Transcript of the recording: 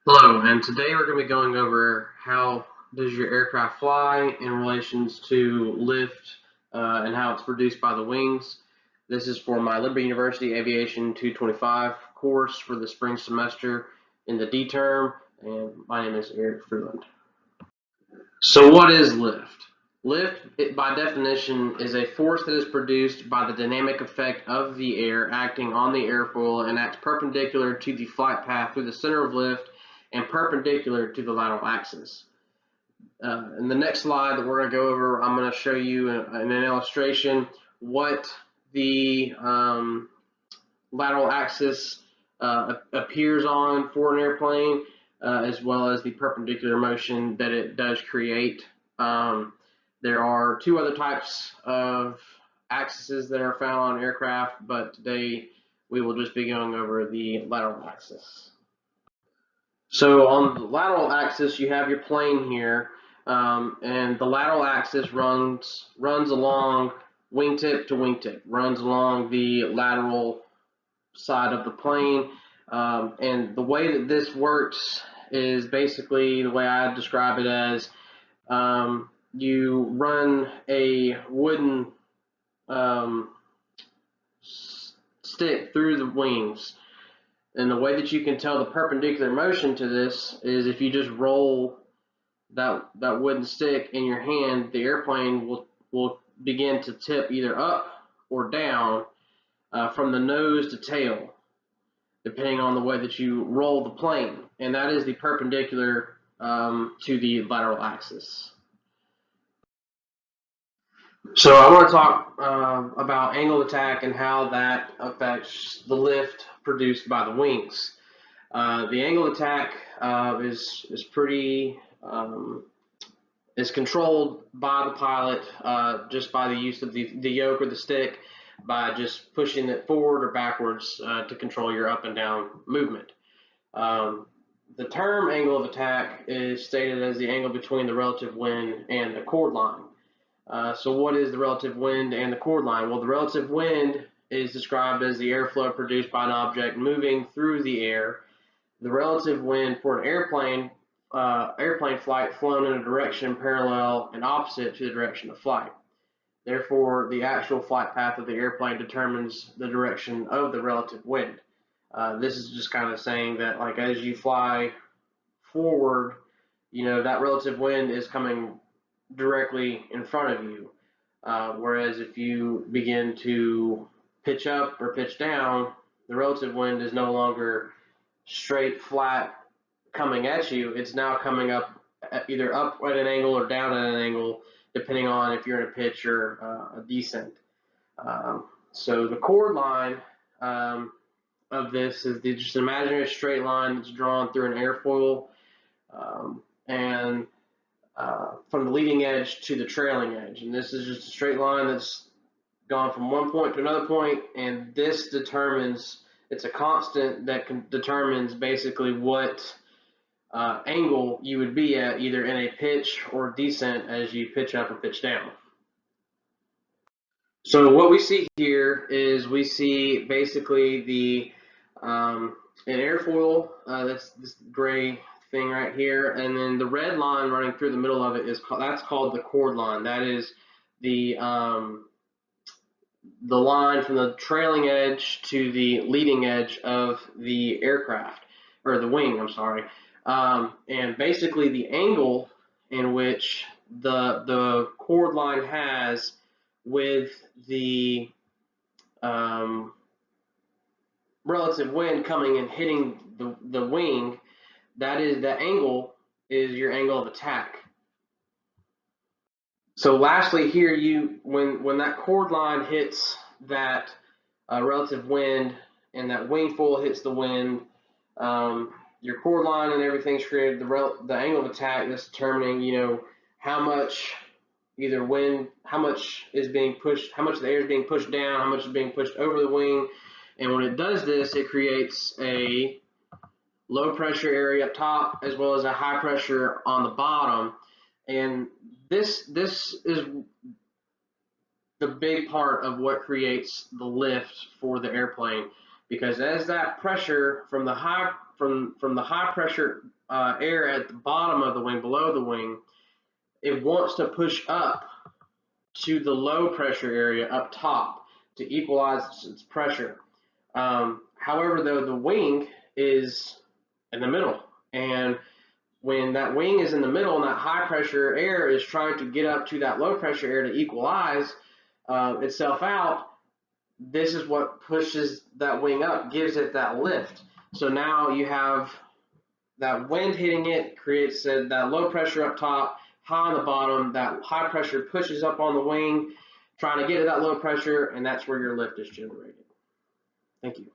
Hello, and today we're going to be going over how does your aircraft fly in relations to lift and how it's produced by the wings. This is for my Liberty University Aviation 225 course for the spring semester in the D term, and my name is Eric Freeland. So what is lift? Lift, by definition, is a force that is produced by the dynamic effect of the air acting on the airfoil and acts perpendicular to the flight path through the center of lift and perpendicular to the lateral axis. In the next slide that we're going to go over, I'm going to show you in an illustration what the lateral axis appears on for an airplane, as well as the perpendicular motion that it does create. There are two other types of axes that are found on aircraft, but today we will just be going over the lateral axis. So on the lateral axis, you have your plane here, and the lateral axis runs along wingtip to wingtip, runs along the lateral side of the plane, and the way that this works is basically the way I describe it as you run a wooden stick through the wings. And the way that you can tell the perpendicular motion to this is if you just roll that wooden stick in your hand, the airplane will begin to tip either up or down from the nose to tail, depending on the way that you roll the plane. And that is the perpendicular to the lateral axis. So I want to talk about angle of attack and how that affects the lift produced by the wings. The angle of attack is pretty is controlled by the pilot just by the use of the yoke or the stick, by just pushing it forward or backwards to control your up and down movement. The term angle of attack is stated as the angle between the relative wind and the chord line. So what is the relative wind and the chord line? Well, the relative wind is described as the airflow produced by an object moving through the air. The relative wind for an airplane flight flown in a direction parallel and opposite to the direction of flight. Therefore, the actual flight path of the airplane determines the direction of the relative wind. This is just kind of saying that, like, as you fly forward, that relative wind is coming directly in front of you, whereas if you begin to pitch up or pitch down, the relative wind is no longer straight flat coming at you. It's now coming up either up at an angle or down at an angle, depending on if you're in a pitch or a descent. So the chord line of this is just an imaginary straight line that's drawn through an airfoil, and from the leading edge to the trailing edge. And this is just a straight line that's gone from one point to another point, and this determines, it's a constant that determines basically what angle you would be at either in a pitch or descent as you pitch up or pitch down. So what we see here is we see basically the an airfoil, that's this gray thing right here, and then the red line running through the middle of it that's called the chord line. That is the line from the trailing edge to the leading edge of the aircraft, or the wing, I'm sorry. And basically the angle in which the chord line has with the relative wind coming and hitting the wing, that angle is your angle of attack. So lastly here, when that chord line hits that relative wind and that wing foil hits the wind, your chord line and everything's created. The angle of attack that's determining, how much how much is being pushed, how much of the air is being pushed down, how much is being pushed over the wing. And when it does this, it creates a low pressure area up top as well as a high pressure on the bottom. And this is the big part of what creates the lift for the airplane, because as that pressure from the high pressure air at the bottom of the wing, below the wing, it wants to push up to the low pressure area up top to equalize its pressure. However, though, the wing is in the middle, and when that wing is in the middle and that high pressure air is trying to get up to that low pressure air to equalize itself out, this is what pushes that wing up, gives it that lift. So now you have that wind hitting it, creates that low pressure up top, high on the bottom. That high pressure pushes up on the wing, trying to get to that low pressure, and that's where your lift is generated. Thank you.